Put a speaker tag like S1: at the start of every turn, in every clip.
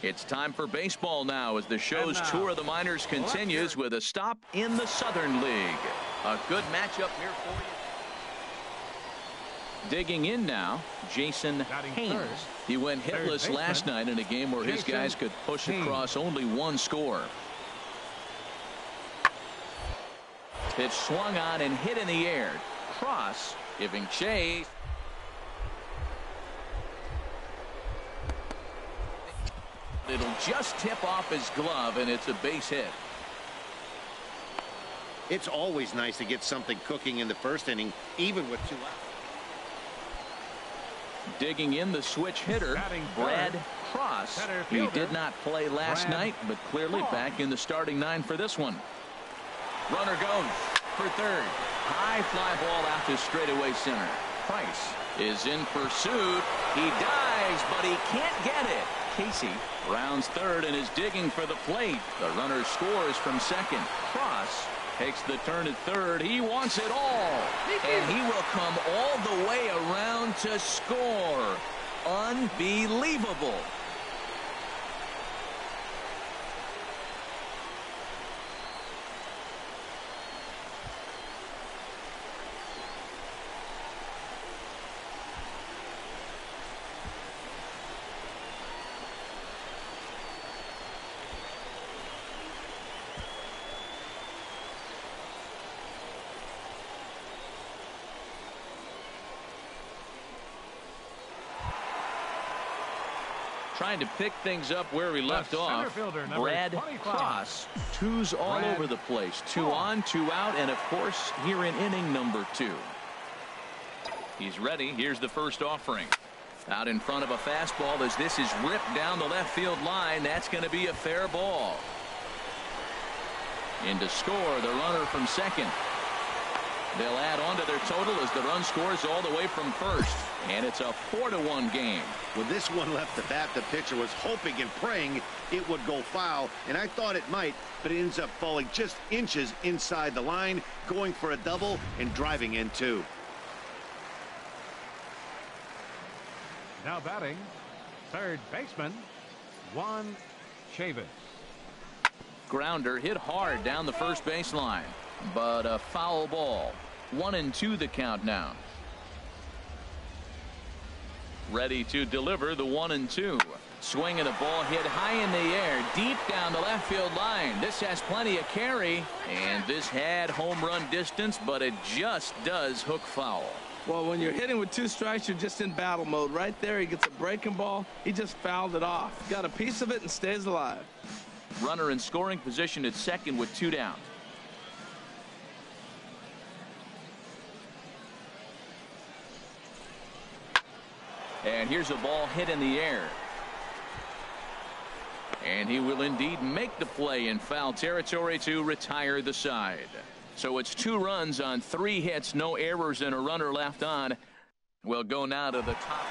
S1: It's time for baseball now as the show's tour of the minors continues with a stop in the Southern League. A good matchup here for you. Digging in now, Jason Haynes. He went hitless last night in a game where his guys could push across only one score. Pitch swung on and hit in the air. Cross giving chase. It'll just tip off his glove, and it's a base hit.
S2: It's always nice to get something cooking in the first inning, even with 2 outs.
S1: Digging in the switch hitter, Brad Cross. He did not play last night, but clearly back in the starting 9 for this one. Runner goes for third. High fly ball out to straightaway center. Price is in pursuit. He dives, but he can't get it. Casey rounds third and is digging for the plate. The runner scores from second. Cross takes the turn at third. He wants it all. And he will come all the way around to score. Unbelievable. Trying to pick things up where we left off. Brad Cross. Twos all over the place. 2 on, 2 out, and of course here in inning number 2. He's ready. Here's the first offering. Out in front of a fastball as this is ripped down the left field line. That's going to be a fair ball. In to score the runner from second. They'll add on to their total as the run scores all the way from first. And it's a 4-1 game.
S2: When this one left the bat, the pitcher was hoping and praying it would go foul, and I thought it might, but it ends up falling just inches inside the line, going for a double and driving in 2.
S3: Now batting, third baseman, Juan Chavis.
S1: Grounder hit hard down the first baseline, but a foul ball. 1-2 the count now. Ready to deliver the 1-2. Swing and a ball hit high in the air, deep down the left field line. This has plenty of carry, and this had home run distance, but it just does hook foul.
S4: Well, when you're hitting with 2 strikes, you're just in battle mode. Right there, he gets a breaking ball. He just fouled it off. Got a piece of it and stays alive.
S1: Runner in scoring position at second with 2 down. And here's a ball hit in the air. And he will indeed make the play in foul territory to retire the side. So it's 2 runs on 3 hits, no errors, and a runner left on. We'll go now to the top.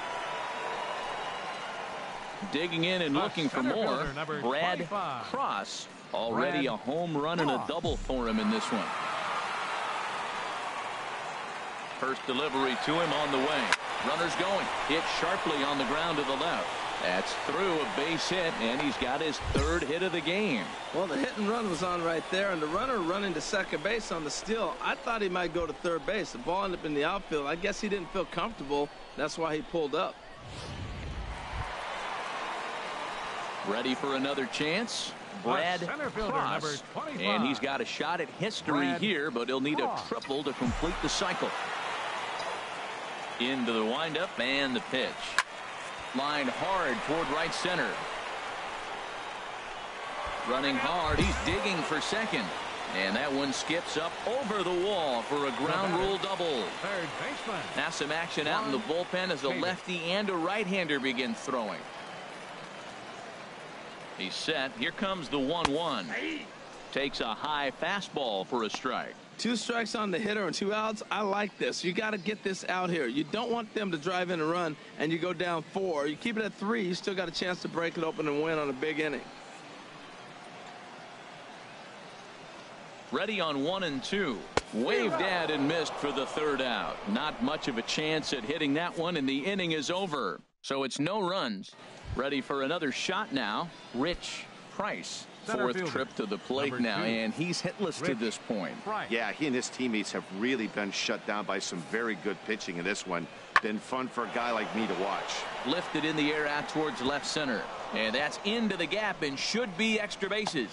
S1: Digging in and looking for more, Brad Cross. Already a home run and a double for him in this one. First delivery to him on the way. Runner's going. Hit sharply on the ground to the left. That's through, a base hit, and he's got his 3rd hit of the game.
S4: Well, the hit and run was on right there, and the runner running to second base on the steal. I thought he might go to third base. The ball ended up in the outfield. I guess he didn't feel comfortable. That's why he pulled up.
S1: Ready for another chance. Brad Cross. And he's got a shot at history here, but he'll need a triple to complete the cycle. Into the windup and the pitch. Line hard toward right center. Running hard. He's digging for second. And that one skips up over the wall for a ground rule double.
S3: Third baseman.
S1: Now some action out in the bullpen as a lefty and a right-hander begin throwing. He's set. Here comes the 1-1. Takes a high fastball for a strike.
S4: 2 strikes on the hitter and 2 outs. I like this. You got to get this out here. You don't want them to drive in a run and you go down 4. You keep it at 3. You still got a chance to break it open and win on a big inning.
S1: Ready on 1-2. Waved at and missed for the 3rd out. Not much of a chance at hitting that one, and the inning is over. So it's no runs. Ready for another shot now. Rich Price. Fourth trip to the plate now, and he's hitless to this point.
S2: Yeah, he and his teammates have really been shut down by some very good pitching in this one. Been fun for a guy like me to watch.
S1: Lifted in the air out towards left center, and that's into the gap and should be extra bases.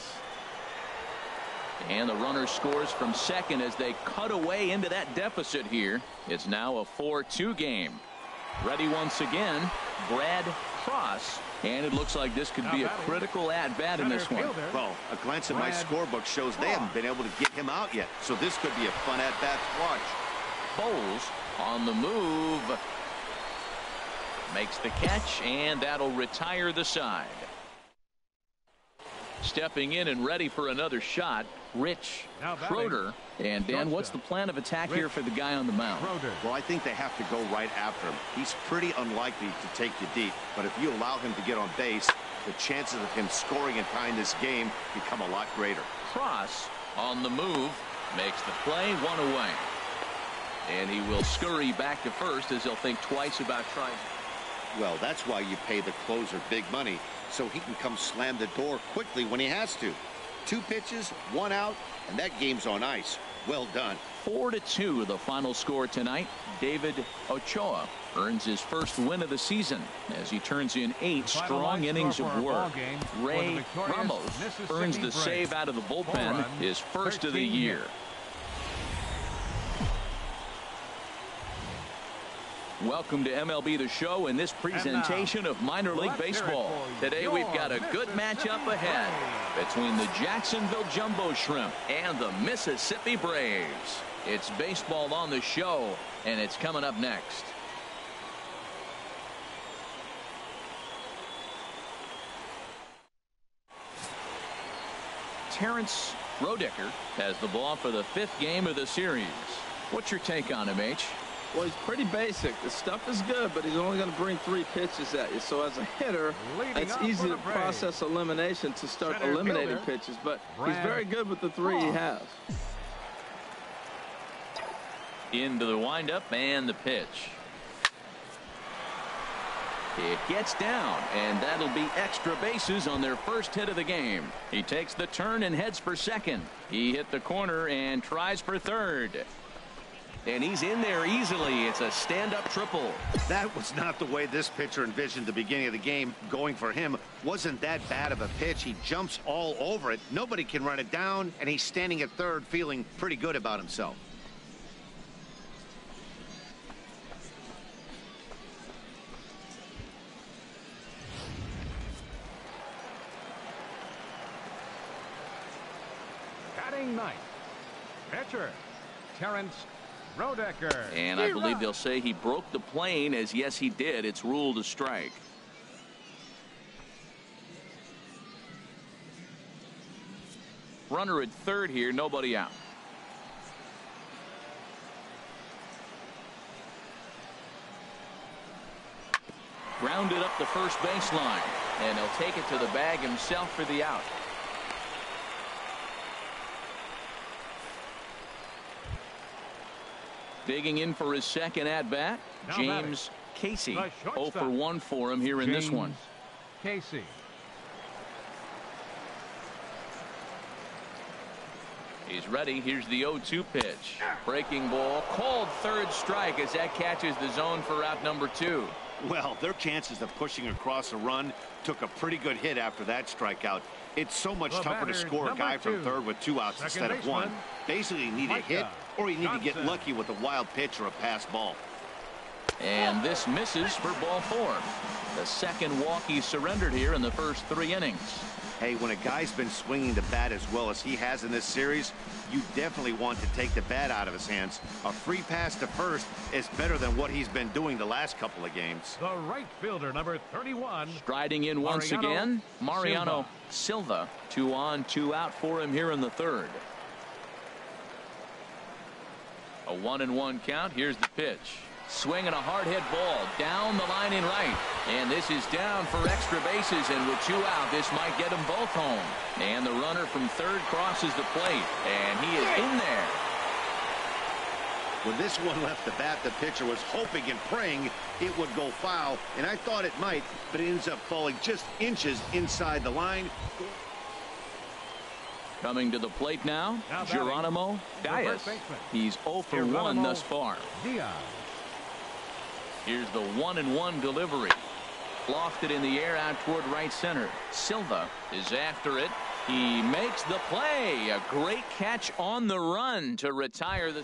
S1: And the runner scores from second as they cut away into that deficit here. It's now a 4-2 game. Ready once again, Brad Cross. And it looks like this could be a critical at-bat in this one.
S2: Well, a glance at my scorebook shows they haven't been able to get him out yet. So this could be a fun at-bat to watch.
S1: Bowles on the move. Makes the catch, and that'll retire the side. Stepping in and ready for another shot, Rich Schroeder. And Dan, what's the plan of attack here for the guy on the mound?
S2: Well, I think they have to go right after him. He's pretty unlikely to take you deep, but if you allow him to get on base, the chances of him scoring and tying this game become a lot greater.
S1: Cross on the move, makes the play, one away. And he will scurry back to first as he'll think twice about trying.
S2: Well, that's why you pay the closer big money, so he can come slam the door quickly when he has to. 2 pitches, 1 out, and that game's on ice. Well done.
S1: 4-2 the final score tonight. David Ochoa earns his first win of the season as he turns in 8 strong innings of work. Ray Ramos earns the save out of the bullpen, his first of the year. Welcome to MLB The Show and this presentation of minor league baseball. Today we've got a good matchup ahead between the Jacksonville Jumbo Shrimp and the Mississippi Braves. It's baseball on the show, and it's coming up next. Terrence Roedicker has the ball for the 5th game of the series. What's your take on him, H?
S4: Well, he's pretty basic. The stuff is good, but he's only going to bring 3 pitches at you. So as a hitter, it's easy to process elimination to start eliminating pitches, but he's very good with the 3 he has.
S1: Into the windup and the pitch. It gets down, and that'll be extra bases on their first hit of the game. He takes the turn and heads for second. He hit the corner and tries for third. And he's in there easily. It's a stand-up triple.
S2: That was not the way this pitcher envisioned the beginning of the game. Going for him wasn't that bad of a pitch. He jumps all over it. Nobody can run it down, and he's standing at third feeling pretty good about himself.
S3: Batting ninth, pitcher Terrence Roedicker.
S1: And I believe they'll say he broke the plane, as yes he did. It's ruled a strike. Runner at third here, nobody out. Grounded up the first baseline, and he'll take it to the bag himself for the out. Digging in for his second at-bat, James Casey. 0 for 1 for him here in this one.
S3: Casey.
S1: He's ready. Here's the 0-2 pitch. Breaking ball. Called third strike as that catches the zone for out number 2.
S2: Well, their chances of pushing across a run took a pretty good hit after that strikeout. It's so much tougher to score a guy from third with 2 outs instead of 1. Basically, you need a hit or you need to get lucky with a wild pitch or a pass ball.
S1: And this misses for ball 4. The second walk he surrendered here in the first 3 innings.
S2: Hey, when a guy's been swinging the bat as well as he has in this series, you definitely want to take the bat out of his hands. A free pass to first is better than what he's been doing the last couple of games.
S3: The right fielder, number 31.
S1: Striding in once again, Mariano Silva. 2 on, 2 out for him here in the third. A 1-1 count. Here's the pitch. Swinging a hard hit ball down the line in right, and this is down for extra bases, and with 2 out, this might get them both home. And the runner from third crosses the plate, and he is in there.
S2: When this one left the bat, the pitcher was hoping and praying it would go foul, and I thought it might, but it ends up falling just inches inside the line.
S1: Coming to the plate now Geronimo Diaz. He's 0 for 1 thus far. Here's the 1-1 delivery. Lofted in the air out toward right center. Silva is after it. He makes the play. A great catch on the run to retire the.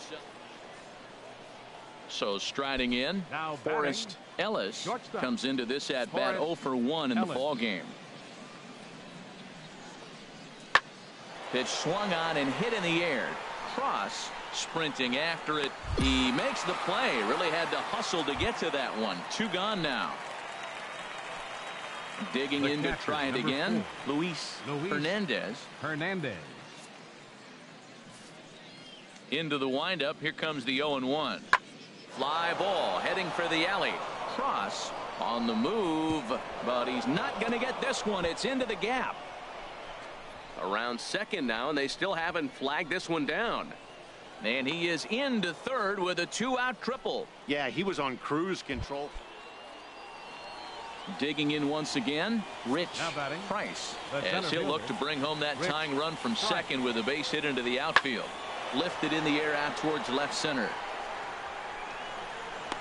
S1: So striding in, Forrest Ellis comes into this at bat 0 for 1 in the ball game. Pitch swung on and hit in the air. Cross sprinting after it. He makes the play. Really had to hustle to get to that one. 2 gone now. Digging in to try it again. Luis Hernandez. Into the windup. Here comes the 0-1. Fly ball heading for the alley. Cross on the move, but he's not going to get this one. It's into the gap. Around second now, and they still haven't flagged this one down. And he is into third with a 2-out triple.
S2: Yeah, he was on cruise control.
S1: Digging in once again, Rich Price, as he'll look to bring home that tying run from second with a base hit into the outfield. Lifted in the air out towards left center.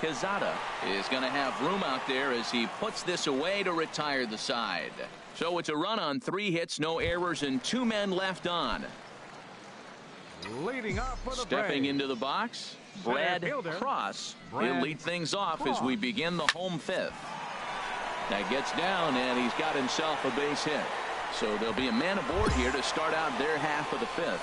S1: Quezada is going to have room out there as he puts this away to retire the side. So it's a run on 3 hits, no errors, and 2 men left on.
S3: Leading off for the
S1: Stepping into the box, Brad Cross. He'll lead things off as we begin the home 5th. That gets down, and he's got himself a base hit. So there'll be a man aboard here to start out their half of the 5th.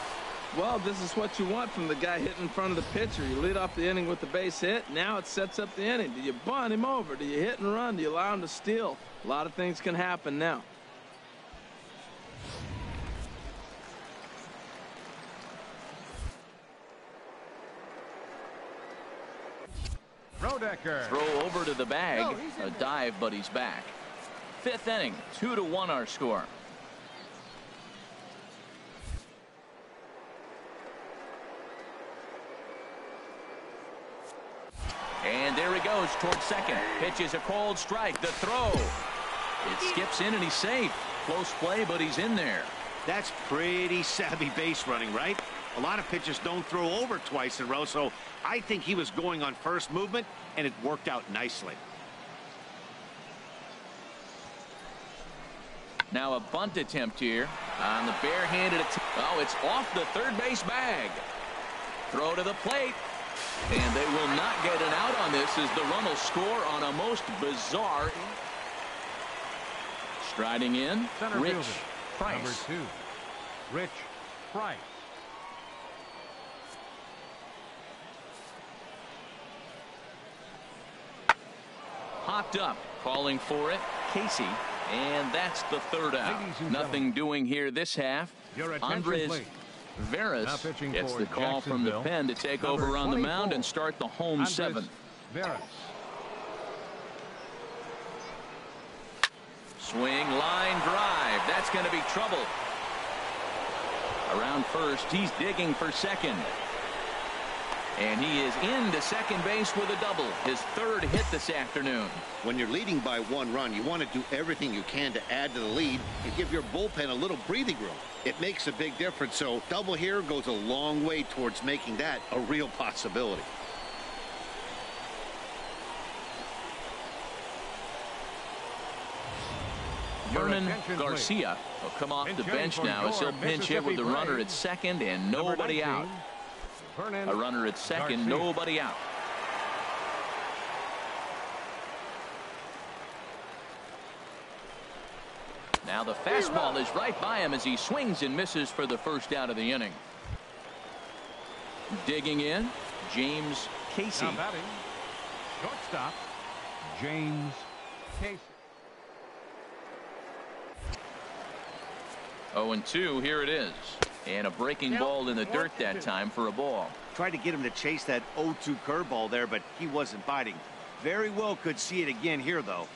S4: Well, this is what you want from the guy hitting in front of the pitcher. You lead off the inning with the base hit. Now it sets up the inning. Do you bunt him over? Do you hit and run? Do you allow him to steal? A lot of things can happen now.
S3: Rodecker.
S1: Throw over to the bag. A dive, but he's back. 5th inning, 2-1 our score. And there he goes towards second. Pitch is a cold strike. The throw. It skips in and he's safe. Close play, but he's in there.
S2: That's pretty savvy base running, right? A lot of pitchers don't throw over twice in a row, so I think he was going on first movement, and it worked out nicely.
S1: Now a bunt attempt here on the barehanded attempt. Oh, it's off the third base bag. Throw to the plate. And they will not get an out on this as the run will score on a most bizarre. Striding in, Rich Price.
S3: Number 2, Rich Price.
S1: Popped up, calling for it, Casey. And that's the 3rd out. Nothing doing here this half. Andres Veras gets the call from the pen to take over on the mound and start the home 7th. Swing, line drive. That's going to be trouble. Around first, he's digging for second. And he is into second base with a double. His 3rd hit this afternoon.
S2: When you're leading by 1 run, you want to do everything you can to add to the lead and give your bullpen a little breathing room. It makes a big difference, so double here goes a long way towards making that a real possibility.
S1: Vernon Garcia will come off the bench now as he'll pinch hit with the runner at second and nobody out. A runner at second, nobody out. Now the fastball is right by him as he swings and misses for the 1st out of the inning. Digging in, James Casey.
S3: Now batting, shortstop, James Casey.
S1: 0-2, here it is. And a breaking ball in the dirt that time for a ball.
S2: Tried to get him to chase that 0-2 curveball there, but he wasn't biting. Very well could see it again here, though.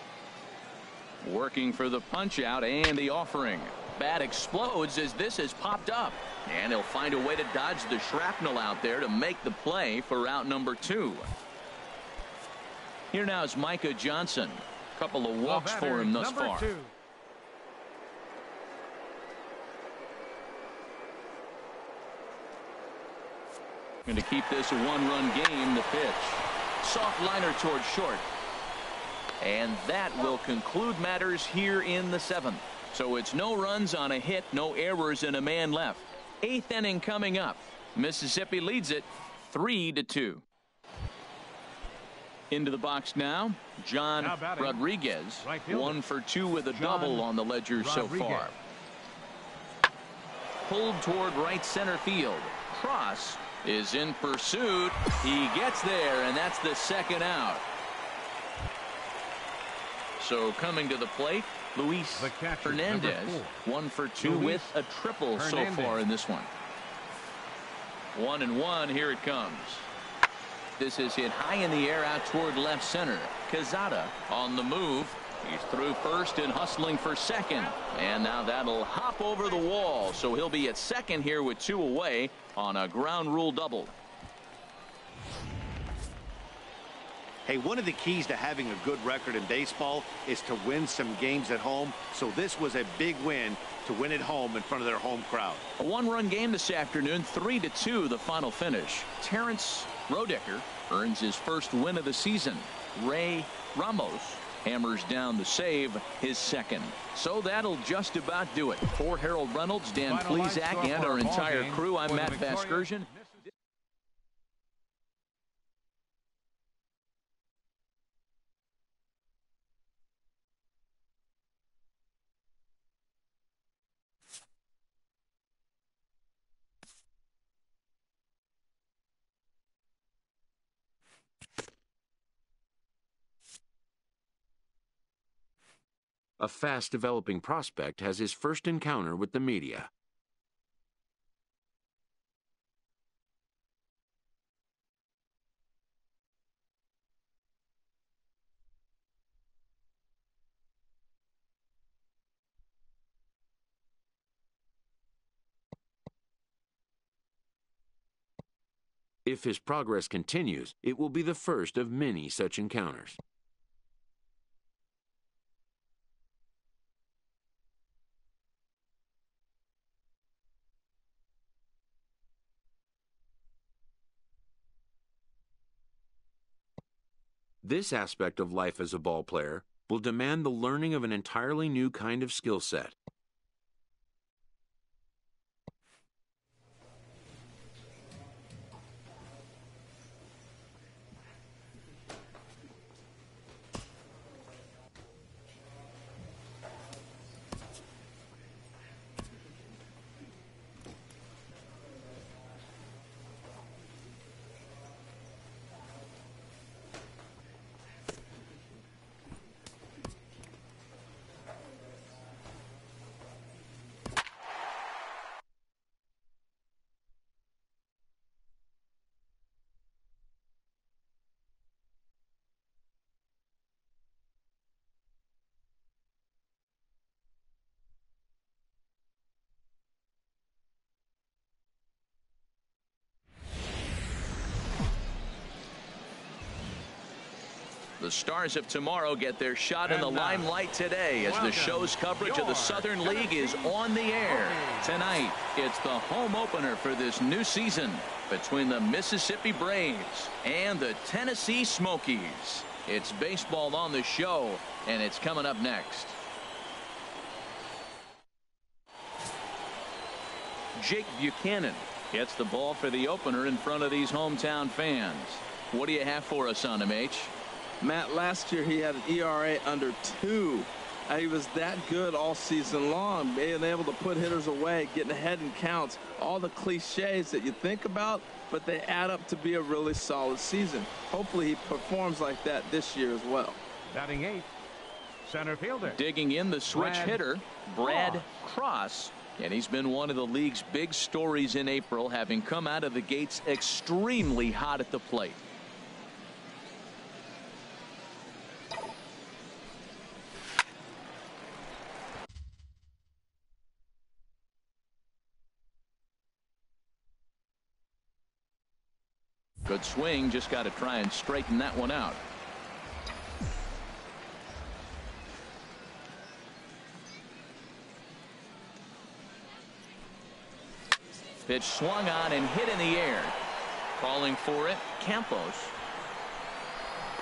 S1: Working for the punch out and the offering. Bat explodes as this has popped up. And he'll find a way to dodge the shrapnel out there to make the play for out number 2. Here now is Micah Johnson. A couple of walks for him thus far.
S3: 2.
S1: Going to keep this a one-run game. The pitch. Soft liner towards short. And that will conclude matters here in the 7th. So it's no runs on a hit, no errors, and a man left. 8th inning coming up. Mississippi leads it 3-2. Into the box now, John Rodriguez. Right 1 for 2 with a double on the ledger so far. Pulled toward right center field. Cross is in pursuit. He gets there, and that's the second out. So coming to the plate, Luis Hernandez. 1 for 2 with a triple so far in this one. 1-1. Here it comes. This is hit high in the air out toward left center. Quezada on the move. He's through first and hustling for second. And now that'll hop over the wall. So he'll be at second here with 2 away on a ground rule double.
S2: Hey, one of the keys to having a good record in baseball is to win some games at home. So this was a big win to win at home in front of their home crowd.
S1: A one-run game this afternoon, 3-2 the final finish. Terrence Roedicker earns his first win of the season. Ray Ramos hammers down the save, his second. So that'll just about do it. For Harold Reynolds, Dan Plesac, and our entire crew, I'm Matt Vasgersian.
S5: A fast-developing prospect has his first encounter with the media. If his progress continues, it will be the first of many such encounters. This aspect of life as a ball player will demand the learning of an entirely new kind of skill set.
S1: The stars of tomorrow get their shot in the limelight today as the show's coverage of the Southern League is on the air. Tonight, it's the home opener for this new season between the Mississippi Braves and the Tennessee Smokies. It's baseball on the show, and it's coming up next. Jake Buchanan gets the ball for the opener in front of these hometown fans. What do you have for us on him, H?
S4: Matt, last year he had an ERA under 2. He was that good all season long, being able to put hitters away, getting ahead in counts, all the cliches that you think about, but they add up to be a really solid season. Hopefully he performs like that this year as well.
S3: Batting 8th, center fielder.
S1: Digging in the switch hitter, Brad Cross. And he's been one of the league's big stories in April, having come out of the gates extremely hot at the plate. Good swing, just got to try and straighten that one out. Pitch swung on and hit in the air. Calling for it, Campos.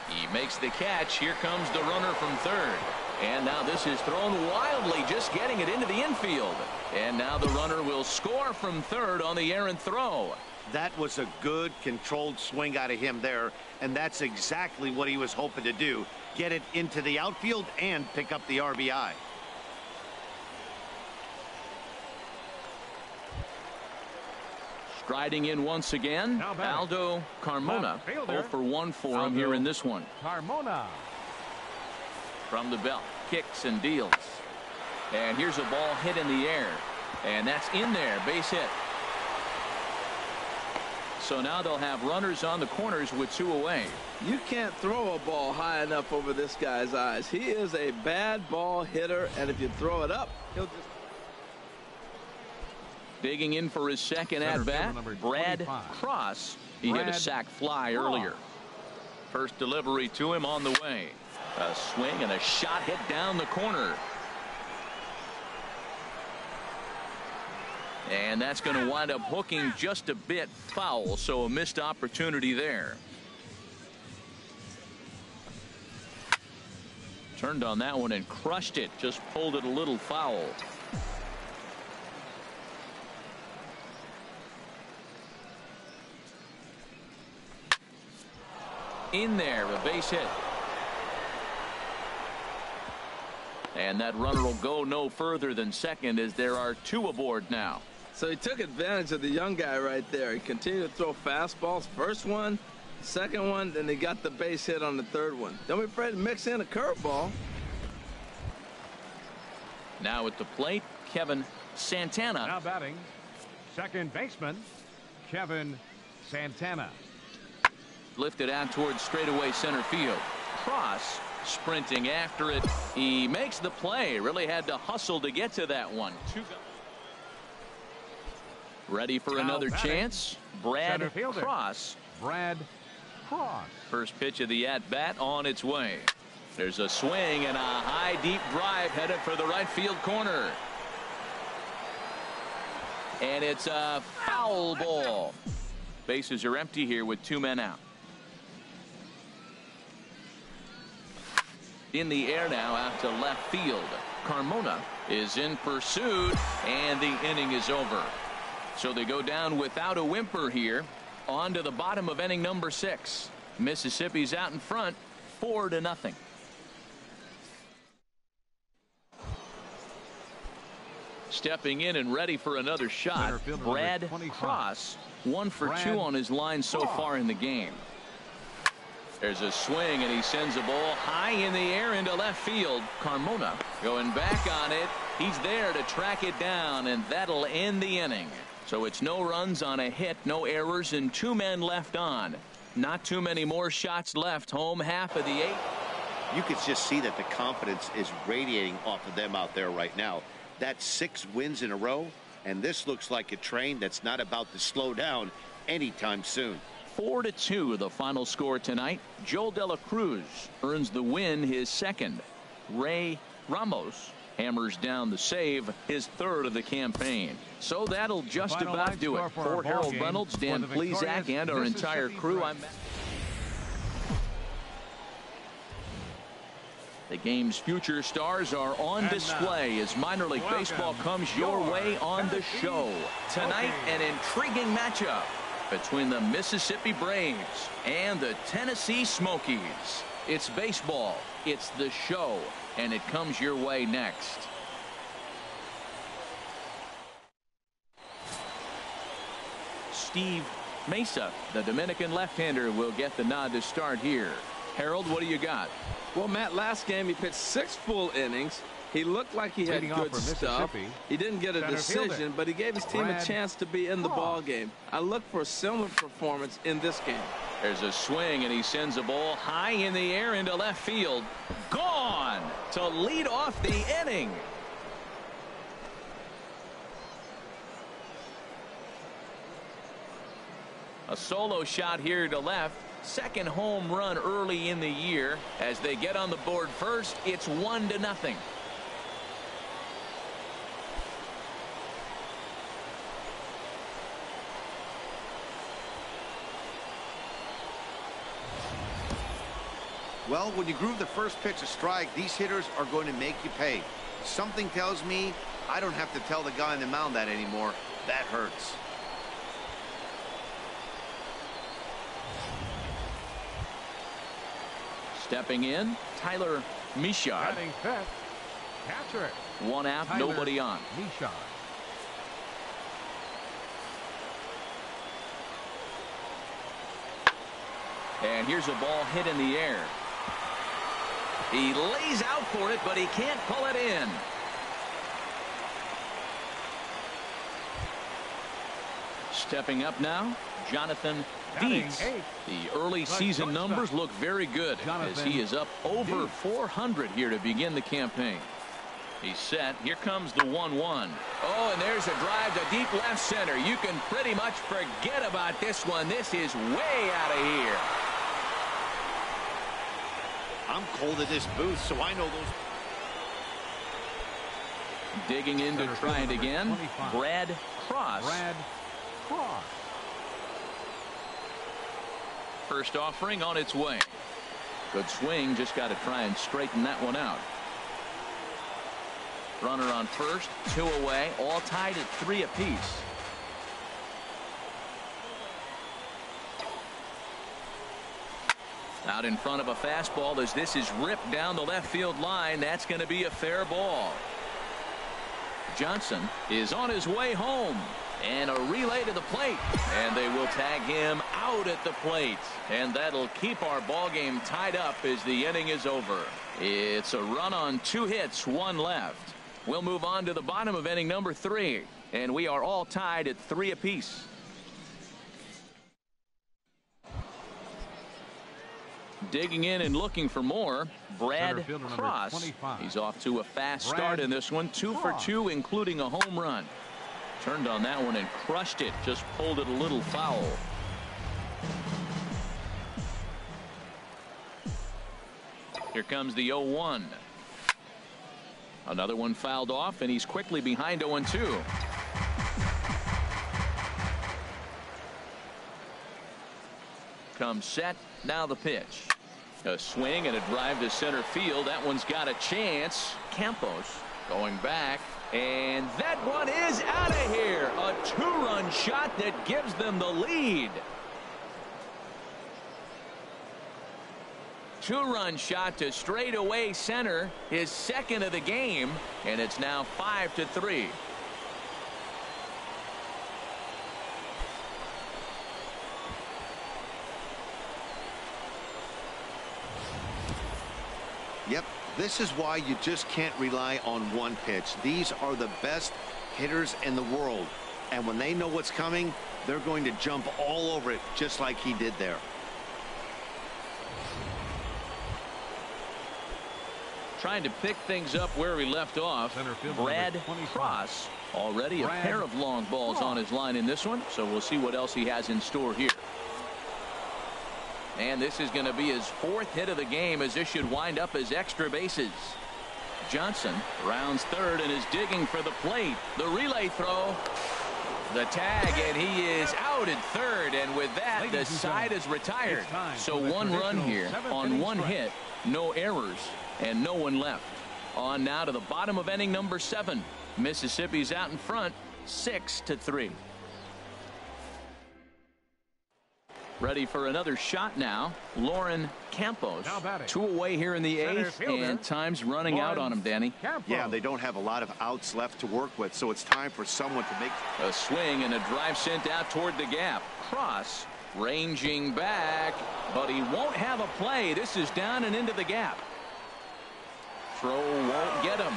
S1: He makes the catch. Here comes the runner from third. And now this is thrown wildly, just getting it into the infield. And now the runner will score from third on the errant throw.
S2: That was a good controlled swing out of him there, and that's exactly what he was hoping to do. Get it into the outfield and pick up the RBI.
S1: Striding in once again, Aldo Carmona. 0 for 1 for him here in this one.
S3: Carmona.
S1: From the belt, kicks and deals. And here's a ball hit in the air. And that's in there, base hit. So now they'll have runners on the corners with 2 away.
S4: You can't throw a ball high enough over this guy's eyes. He is a bad ball hitter, and if you throw it up, he'll just...
S1: Digging in for his second at-bat, Brad Cross. He hit a sac fly earlier. First delivery to him on the way. A swing and a shot hit down the corner. And that's going to wind up hooking just a bit foul, so a missed opportunity there. Turned on that one and crushed it, just pulled it a little foul. In there, a base hit. And that runner will go no further than second as there are 2 aboard now.
S4: So he took advantage of the young guy right there. He continued to throw fastballs. First one, second one, then he got the base hit on the third one. Don't be afraid to mix in a curveball.
S1: Now at the plate, Kevin Santana.
S3: Now batting, second baseman, Kevin Santana.
S1: Lifted out towards straightaway center field. Cross sprinting after it. He makes the play. Really had to hustle to get to that one. Ready for another chance. Brad Cross.
S3: Brad Cross.
S1: First pitch of the at-bat on its way. There's a swing and a high deep drive headed for the right field corner. And it's a foul ball. Bases are empty here with 2 men out. In the air now out to left field. Carmona is in pursuit, and the inning is over. So they go down without a whimper here. On to the bottom of inning number 6. Mississippi's out in front, 4-0. Stepping in and ready for another shot, Brad Cross. 1 for 2 on his line so far in the game. There's a swing, and he sends a ball high in the air into left field. Carmona going back on it. He's there to track it down, and that'll end the inning. So it's no runs on a hit, no errors, and 2 men left on. Not too many more shots left. Home half of the 8th.
S2: You could just see that the confidence is radiating off of them out there right now. That's 6 wins in a row, and this looks like a train that's not about to slow down anytime soon.
S1: 4-2 the final score tonight. Joel De La Cruz earns the win, his second. Ray Ramos hammers down the save, his 3rd of the campaign. So that'll just about do it. For Harold Reynolds, Dan Plesac, and our entire crew, I'm the game's future stars are on display as minor league baseball comes your way on the show. Tonight, an intriguing matchup between the Mississippi Braves and the Tennessee Smokies. It's baseball, it's the show, and it comes your way next. Steve Mesa, the Dominican left-hander, will get the nod to start here. Harold, what do you got?
S4: Well, Matt, last game he pitched 6 full innings. He looked like he had good stuff. He didn't get a decision, but he gave his team a chance to be in the ball game. I look for a similar performance in this game.
S1: There's a swing, and he sends a ball high in the air into left field. Gone to lead off the inning. A solo shot here to left. Second home run early in the year. As they get on the board first, it's 1-0.
S2: Well, when you groove the first pitch a strike, these hitters are going to make you pay. Something tells me I don't have to tell the guy on the mound that anymore. That hurts.
S1: Stepping in, Tyler Michard.
S3: Batting fifth, catcher.
S1: One out,
S3: Tyler
S1: nobody on.
S3: Michard.
S1: And here's a ball hit in the air. He lays out for it, but he can't pull it in. Stepping up now, Jonathan Dietz. The early season numbers look very good as he is up over 400 here to begin the campaign. He's set. Here comes the 1-1. Oh, and there's a drive to deep left center. You can pretty much forget about this one. This is way out of here.
S2: I'm cold at this booth, so I know those.
S1: Digging in to try it again,
S3: 25.
S1: Brad Cross.
S3: Brad Cross.
S1: First offering on its way. Good swing, just got to try and straighten that one out. Runner on first, 2 away, all tied at 3 apiece. Out in front of a fastball as this is ripped down the left field line. That's going to be a fair ball. Johnson is on his way home. And a relay to the plate. And they will tag him out at the plate. And that'll keep our ball game tied up as the inning is over. It's a run on 2 hits, 1 left. We'll move on to the bottom of inning number 3. And we are all tied at 3 apiece. Digging in and looking for more, Brad Cross. He's off to a fast start in this one. 2 for 2, including a home run. Turned on that one and crushed it. Just pulled it a little foul. Here comes the 0-1. Another one fouled off, and he's quickly behind 0-2. Comes set. Now the pitch. A swing and a drive to center field. That one's got a chance. Campos going back. And that one is out of here. A 2-run shot that gives them the lead. 2-run shot to straightaway center, his second of the game, and it's now 5-3.
S2: Yep, this is why you just can't rely on one pitch. These are the best hitters in the world. And when they know what's coming, they're going to jump all over it just like he did there.
S1: Trying to pick things up where we left off. Brad Cross. Already a pair of long balls on his line in this one. So we'll see what else he has in store here. And this is going to be his 4th hit of the game, as this should wind up as extra bases. Johnson rounds third and is digging for the plate. The relay throw. The tag, and he is out at third. And with that, the side is retired. So 1 run here on 1 hit. No errors and no one left. On now to the bottom of inning number 7. Mississippi's out in front, 6-3. Ready for another shot now. Lauren Campos. 2 away here in the 8th, and time's running out on him, Danny.
S2: Yeah, they don't have a lot of outs left to work with, so it's time for someone to make
S1: a swing and a drive sent out toward the gap. Cross ranging back, but he won't have a play. This is down and into the gap. Throw won't get him.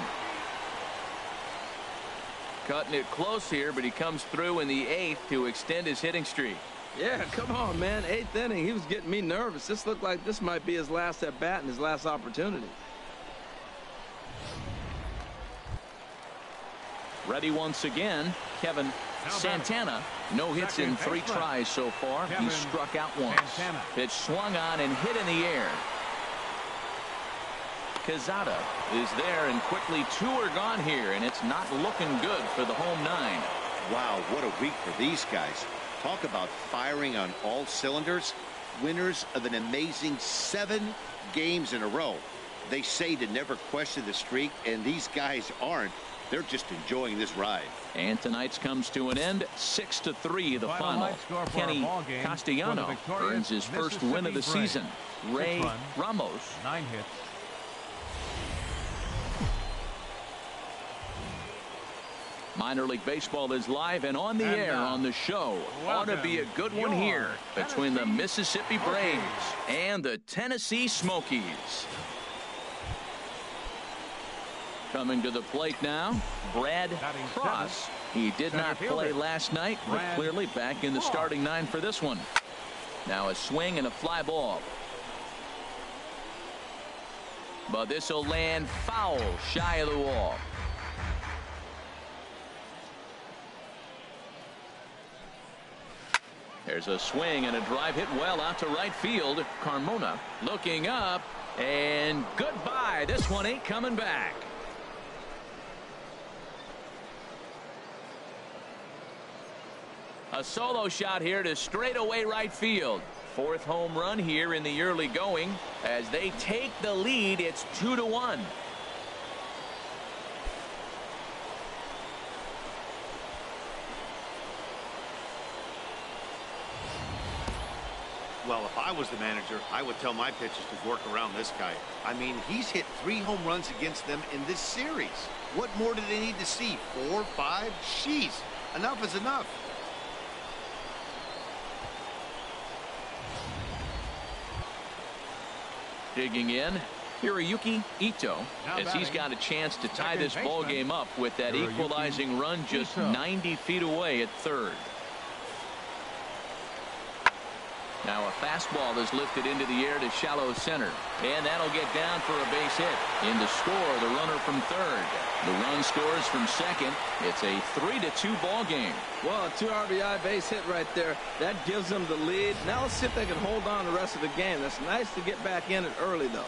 S1: Cutting it close here, but he comes through in the 8th to extend his hitting streak.
S4: Yeah, come on, man. 8th inning. He was getting me nervous. This looked like this might be his last at bat and his last opportunity.
S1: Ready once again, Kevin Santana, no hits in 3 tries so far. He struck out once. Pitch swung on and hit in the air. Quezada is there, and quickly 2 are gone here, and it's not looking good for the home 9.
S2: Wow, what a week for these guys. Talk about firing on all cylinders. Winners of an amazing 7 games in a row. They say to never question the streak, and these guys aren't. They're just enjoying this ride.
S1: And tonight's comes to an end, 6-3 the final. Kenny Castellano earns his first win of the season. Ray Ramos
S3: 9 hits.
S1: Minor League Baseball is live and on the air on the show. Ought to be a good one here between the Mississippi Braves and the Tennessee Smokies. Coming to the plate now, Brad Cross. He did not play last night, but clearly back in the starting 9 for this one. Now a swing and a fly ball. But this will land foul shy of the wall. There's a swing and a drive hit well out to right field. Carmona looking up, and goodbye. This one ain't coming back. A solo shot here to straightaway right field. 4th home run here in the early going. As they take the lead, it's 2-1.
S2: Well, if I was the manager, I would tell my pitchers to work around this guy. I mean, he's hit 3 home runs against them in this series. What more do they need to see? 4, 5? Jeez, enough is enough.
S1: Digging in, Hiroyuki Ito, as he's got a chance to tie this ball game up with that equalizing run just 90 feet away at 3rd. Now a fastball is lifted into the air to shallow center, and that'll get down for a base hit. In to score the runner from 3rd. The run scores from 2nd. It's a 3-2 ball game.
S4: Well, a 2 RBI base hit right there. That gives them the lead. Now let's see if they can hold on the rest of the game. That's nice to get back in it early, though.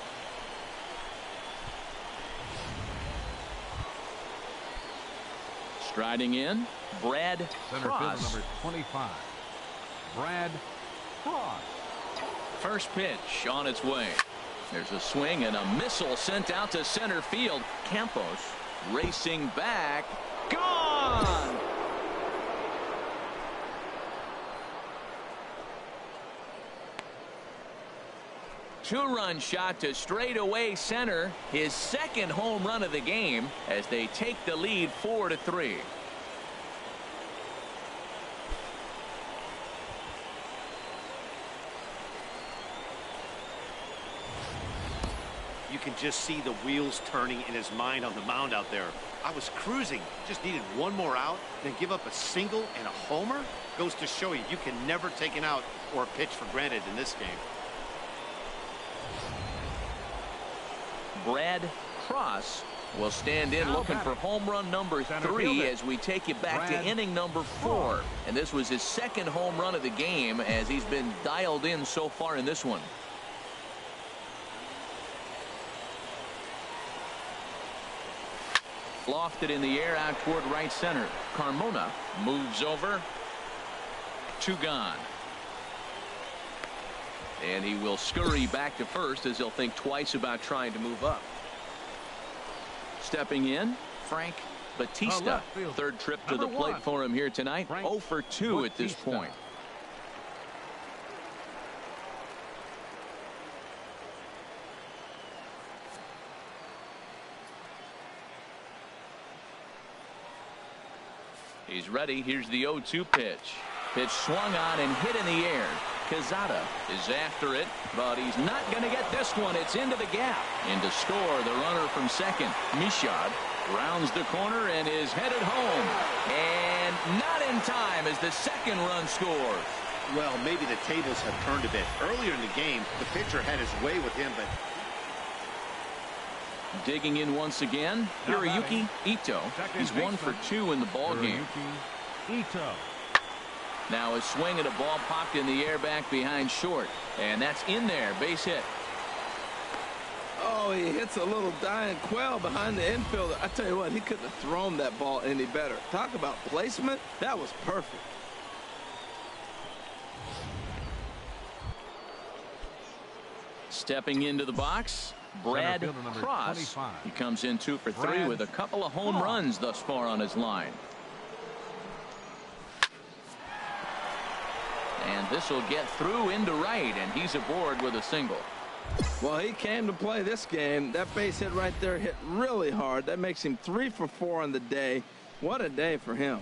S1: Striding in, Brad Cross.
S3: Number 25, Brad Cross.
S1: First pitch on its way. There's a swing and a missile sent out to center field. Campos racing back. Gone! Two-run shot to straightaway center. His 2nd home run of the game as they take the lead 4-3.
S2: You can just see the wheels turning in his mind on the mound out there. I was cruising, just needed 1 more out, then give up a single and a homer. Goes to show you, you can never take an out or a pitch for granted in this game.
S1: Brad Cross will stand in looking for home run number 3 as we take you back to inning number 4. And this was his 2nd home run of the game as he's been dialed in so far in this one. Lofted in the air out toward right center. Carmona moves over. 2 gone. And he will scurry back to first as he'll think twice about trying to move up. Stepping in, Frank Batista. 3rd trip to the plate for him here tonight. 0 for 2 at this point. He's ready. Here's the 0-2 pitch. Pitch swung on and hit in the air. Quezada is after it, but he's not going to get this one. It's into the gap. In to score the runner from 2nd. Michaud rounds the corner and is headed home. And not in time as the 2nd run scores.
S2: Well, maybe the tables have turned a bit. Earlier in the game, the pitcher had his way with him, but...
S1: Digging in once again, Hiroyuki Ito. He's 1 for 2 in the ball game.
S3: Ito.
S1: Now a swing at a ball popped in the air back behind short. And that's in there. Base hit.
S4: Oh, he hits a little dying quail behind the infielder. I tell you what, he couldn't have thrown that ball any better. Talk about placement. That was perfect.
S1: Stepping into the box, Brad Cross. He comes in 2 for 3 with a couple of home runs thus far on his line. And this will get through into right, and he's aboard with a single.
S4: Well, he came to play this game. That base hit right there hit really hard. That makes him 3 for 4 on the day. What a day for him.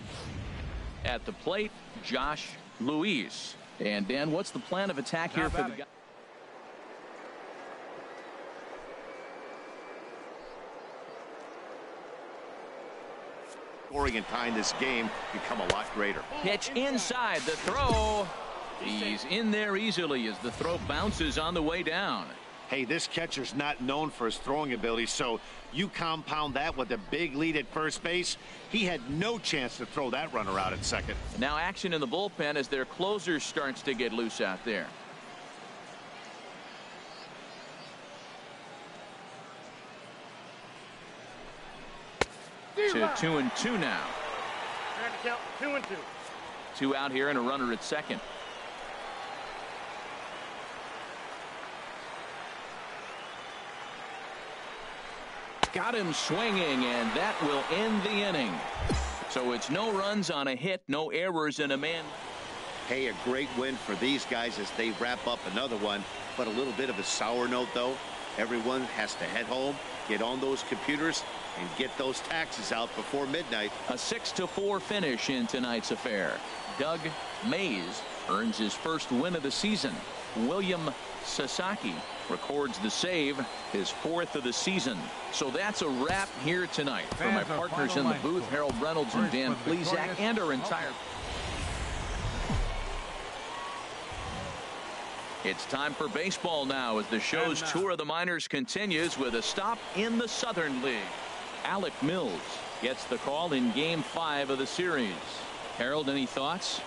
S1: At the plate, Josh Luis. And Dan, what's the plan of attack here for the guy?
S2: Scoring and tying this game become a lot greater.
S1: Pitch inside, the throw. He's in there easily as the throw bounces on the way down.
S2: Hey, this catcher's not known for his throwing ability, so you compound that with a big lead at first base. He had no chance to throw that runner out at second.
S1: Now action in the bullpen as their closer starts to get loose out there. To 2-2 now.
S6: Count 2-2.
S1: 2 out here and a runner at second. Got him swinging, and that will end the inning. So it's no runs on a hit, no errors, and a man.
S2: Hey, a great win for these guys as they wrap up another one. But a little bit of a sour note, though. Everyone has to head home, get on those computers, and get those taxes out before midnight.
S1: A 6-4 finish in tonight's affair. Doug Mays earns his first win of the season. William Sasaki records the save, his 4th of the season. So that's a wrap here tonight. For my partners in the booth, Harold Reynolds and Dan Plesac, and our entire... It's time for baseball now as the show's tour of the minors continues with a stop in the Southern League. Alec Mills gets the call in Game 5 of the series. Harold, any thoughts?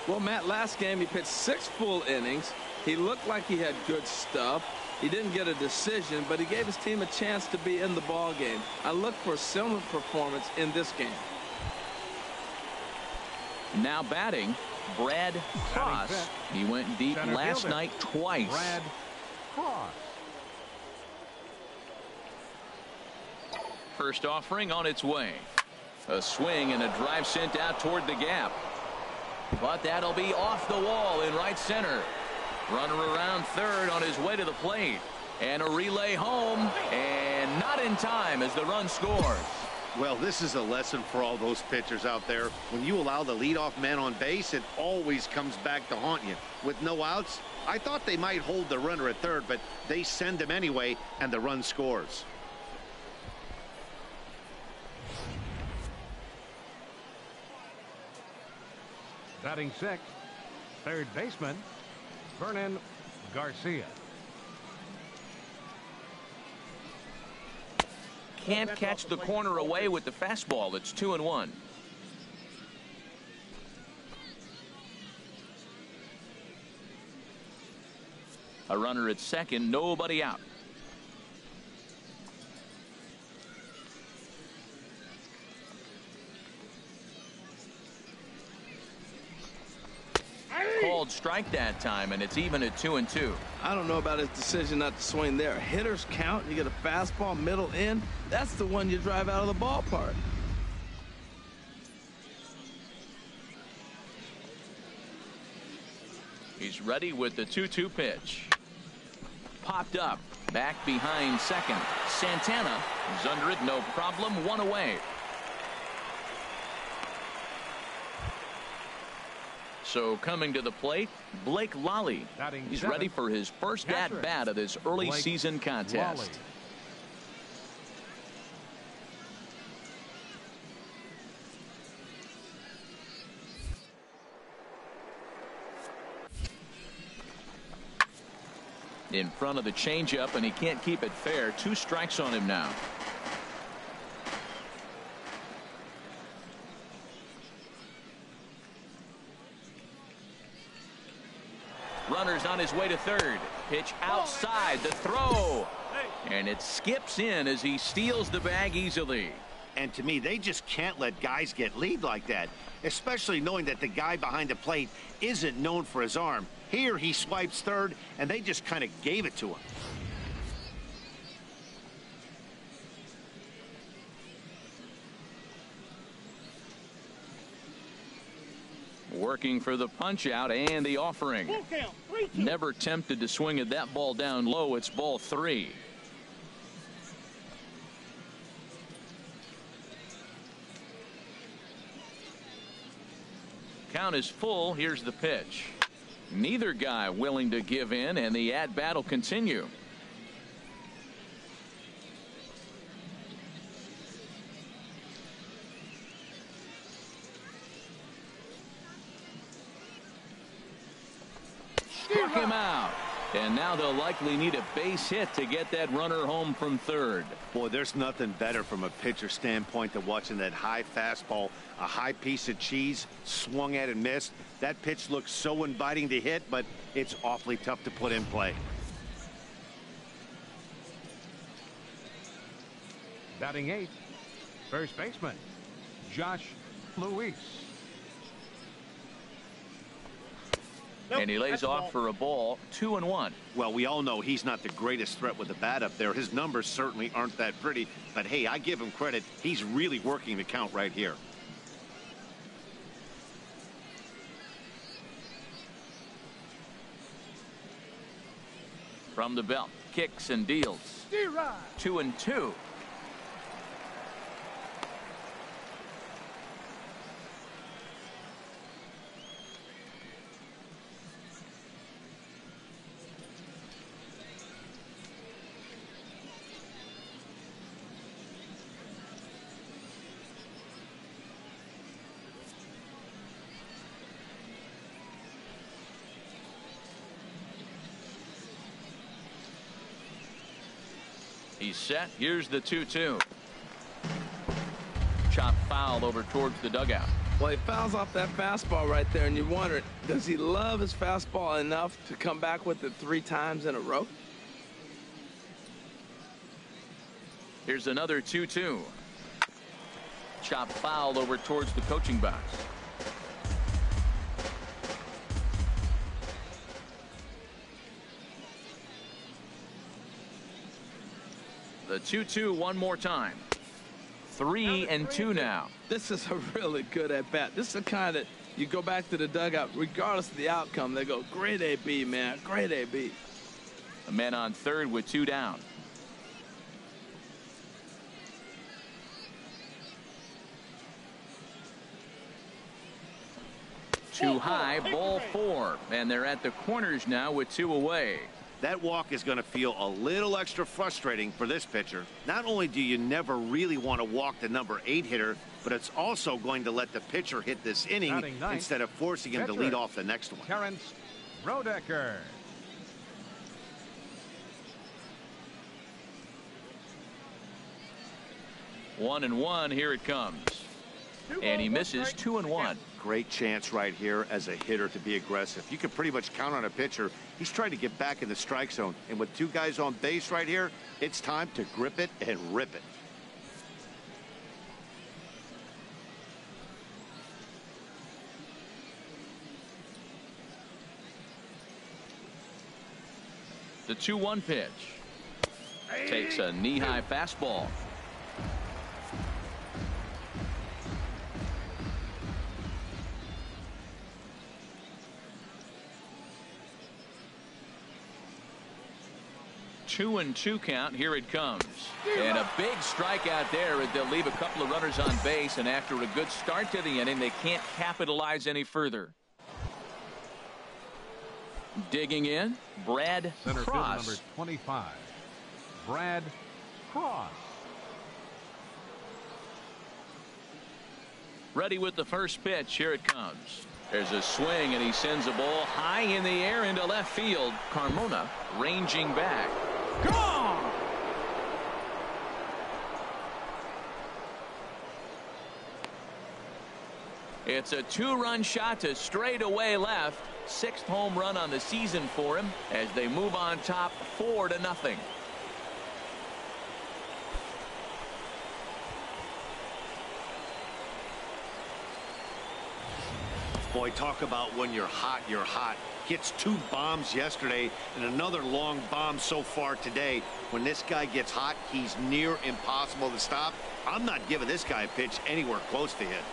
S4: Well, Matt, last game he pitched 6 full innings. He looked like he had good stuff. He didn't get a decision, but he gave his team a chance to be in the ball game. I look for a similar performance in this game.
S1: Now batting, Brad Cross. He went deep last night twice.
S3: Brad Cross.
S1: First offering on its way. A swing and a drive sent out toward the gap. But that'll be off the wall in right center. Runner around third on his way to the plate. And a relay home. And not in time as the run scores.
S2: Well, this is a lesson for all those pitchers out there. When you allow the leadoff man on base, it always comes back to haunt you. With no outs, I thought they might hold the runner at third, but they send him anyway, and the run scores.
S3: Batting 6th, third baseman, Vernon Garcia.
S1: Can't catch the corner away with the fastball. It's 2-1. A runner at second, nobody out. Called strike that time, and it's even at 2-2.
S4: I don't know about his decision not to swing there. Hitters count. You get a fastball middle in. That's the one you drive out of the ballpark.
S1: He's ready with the 2-2 pitch. Popped up. Back behind second. Santana is under it, no problem. 1 away. So coming to the plate, Blake Lally. He's ready for his first at-bat of this early season contest. In front of the changeup, and he can't keep it fair. 2 strikes on him now. Runner's on his way to third. Pitch outside, the throw. And it skips in as he steals the bag easily.
S2: And to me, they just can't let guys get lead like that, especially knowing that the guy behind the plate isn't known for his arm. Here he swipes third, and they just kind of gave it to him.
S1: Working for the punch out and the offering. Never tempted to swing at that ball down low. It's ball 3. Count is full. Here's the pitch. Neither guy willing to give in, and the at-bat will continue. Struck him out. And now they'll likely need a base hit to get that runner home from third.
S2: Boy, there's nothing better from a pitcher standpoint than watching that high fastball, a high piece of cheese, swung at and missed. That pitch looks so inviting to hit, but it's awfully tough to put in play.
S3: Batting 8th, first baseman, Josh Luis.
S1: And he lays off for a ball, 2-1.
S2: Well, we all know he's not the greatest threat with the bat up there. His numbers certainly aren't that pretty, but hey, I give him credit. He's really working the count right here.
S1: From the belt, kicks and deals. 2-2. He's set. Here's the 2-2. Chop foul over towards the dugout.
S4: Well, he fouls off that fastball right there, and you wonder, does he love his fastball enough to come back with it 3 times in a row?
S1: Here's another 2-2. Chop foul over towards the coaching box. The 2-2 one more time. 3-2 now.
S4: This is a really good at-bat. This is the kind that you go back to the dugout, regardless of the outcome, they go, great AB, man, great AB.
S1: A man on third with 2 down. Too high, ball 4. And they're at the corners now with 2 away.
S2: That walk is going to feel a little extra frustrating for this pitcher. Not only do you never really want to walk the number 8 hitter, but it's also going to let the pitcher hit this inning instead of forcing him to lead off the next one.
S3: Terrence Rodecker.
S1: One and one. Here it comes. And he misses. 2-1.
S2: Great chance right here as a hitter to be aggressive. You can pretty much count on a pitcher. He's trying to get back in the strike zone. And with 2 guys on base right here, it's time to grip it and rip it.
S1: The 2-1 pitch. Takes a knee-high fastball. Two and 2 count. Here it comes. And a big strikeout there as they'll leave a couple of runners on base, and after a good start to the inning, they can't capitalize any further. Digging in, Brad
S3: Center
S1: Cross.
S3: field number 25, Brad Cross.
S1: Ready with the first pitch. Here it comes. There's a swing, and he sends a ball high in the air into left field. Carmona ranging back. Gone! It's a 2-run shot to straightaway left. 6th home run on the season for him as they move on top 4-0.
S2: Boy, talk about when you're hot, you're hot. Hits 2 bombs yesterday and another long bomb so far today. When this guy gets hot, he's near impossible to stop. I'm not giving this guy a pitch anywhere close to hit.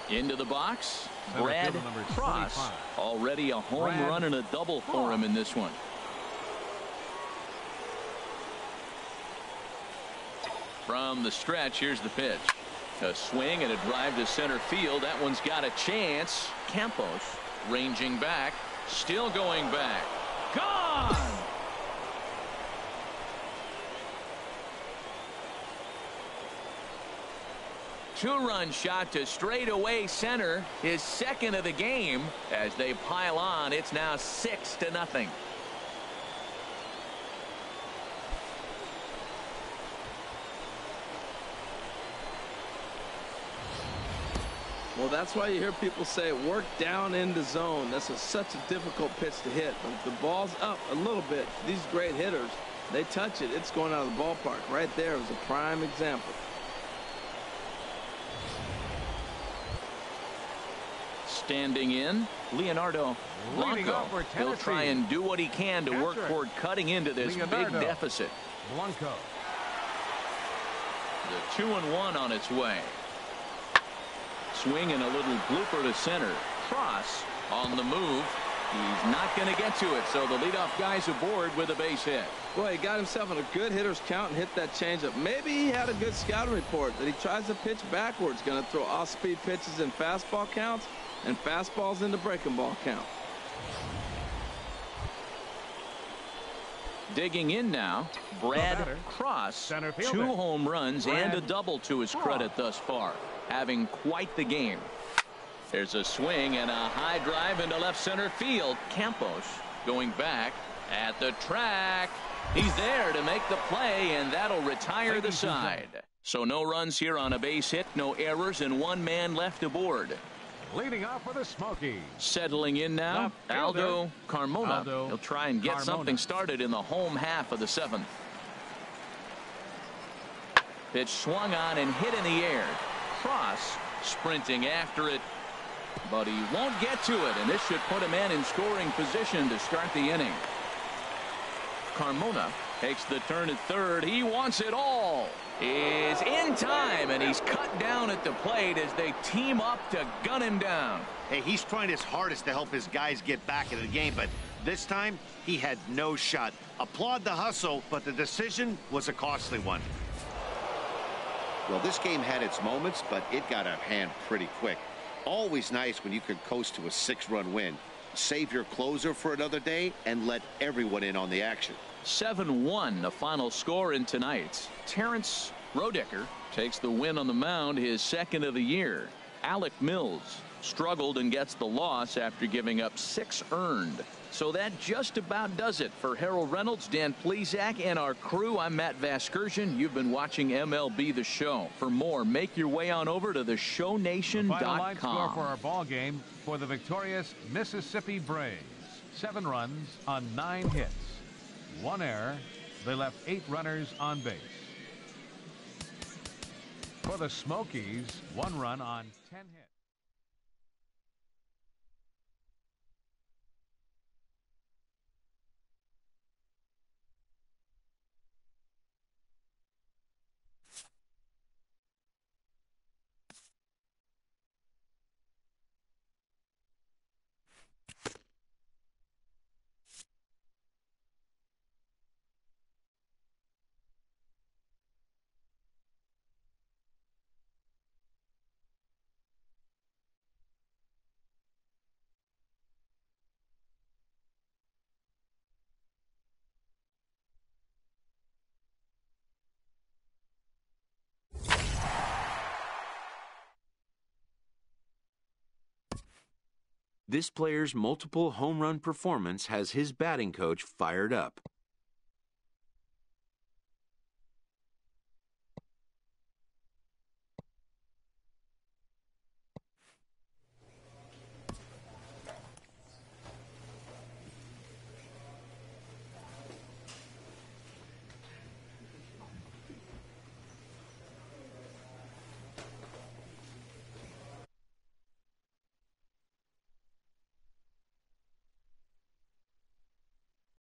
S1: Into the box, Brad Cross. Already a home run and a double for him in this one. From the stretch, here's the pitch. A swing and a drive to center field. That one's got a chance. Campos ranging back, still going back. Gone! Two-run shot to straightaway center, his second of the game. As they pile on, it's now 6-0.
S4: Well, that's why you hear people say work down in the zone. That's such a difficult pitch to hit. But if the ball's up a little bit, these great hitters, they touch it, it's going out of the ballpark. Right there is a prime example.
S1: Standing in, Leonardo Blanco. He'll try and do what he can to work toward cutting into this big deficit.
S3: Blanco.
S1: The 2-1 on its way. Swing and a little blooper to center. Cross on the move. He's not going to get to it, so the leadoff guy's aboard with a base hit.
S4: Well, he got himself in a good hitter's count and hit that changeup. Maybe he had a good scouting report that he tries to pitch backwards. Going to throw off-speed pitches in fastball counts and fastballs into breaking ball count.
S1: Digging in now, Brad Cross. 2 home runs and a double to his credit thus far. Having quite the game. There's a swing and a high drive into left center field. Campos going back at the track. He's there to make the play, and that'll retire the side. So no runs here on a base hit, no errors, and 1 man left aboard.
S3: Leading off for the Smokies.
S1: Settling in now, Aldo Carmona. He'll try and get something started in the home half of the 7th. Pitch swung on and hit in the air. Cross sprinting after it, but he won't get to it, and this should put a man in scoring position to start the inning. Carmona takes the turn at third. He wants it all. Is in time, and he's cut down at the plate as they team up to gun him down.
S2: Hey, he's trying his hardest to help his guys get back into the game, but this time he had no shot. Applaud the hustle, but the decision was a costly one. Well, this game had its moments, but it got out of hand pretty quick. Always nice when you can coast to a 6-run win. Save your closer for another day and let everyone in on the action.
S1: 7-1 the final score in tonight's. Terrence Rodecker takes the win on the mound, his second of the year. Alec Mills struggled and gets the loss after giving up 6 earned. So that just about does it for Harold Reynolds, Dan Plesac, and our crew. I'm Matt Vasgersian. You've been watching MLB The Show. For more, make your way on over to theshownation.com.
S3: The final line score for our ball game for the victorious Mississippi Braves. 7 runs on 9 hits. 1 error. They left 8 runners on base. For the Smokies, 1 run on 10 hits.
S5: This player's multiple home run performance has his batting coach fired up.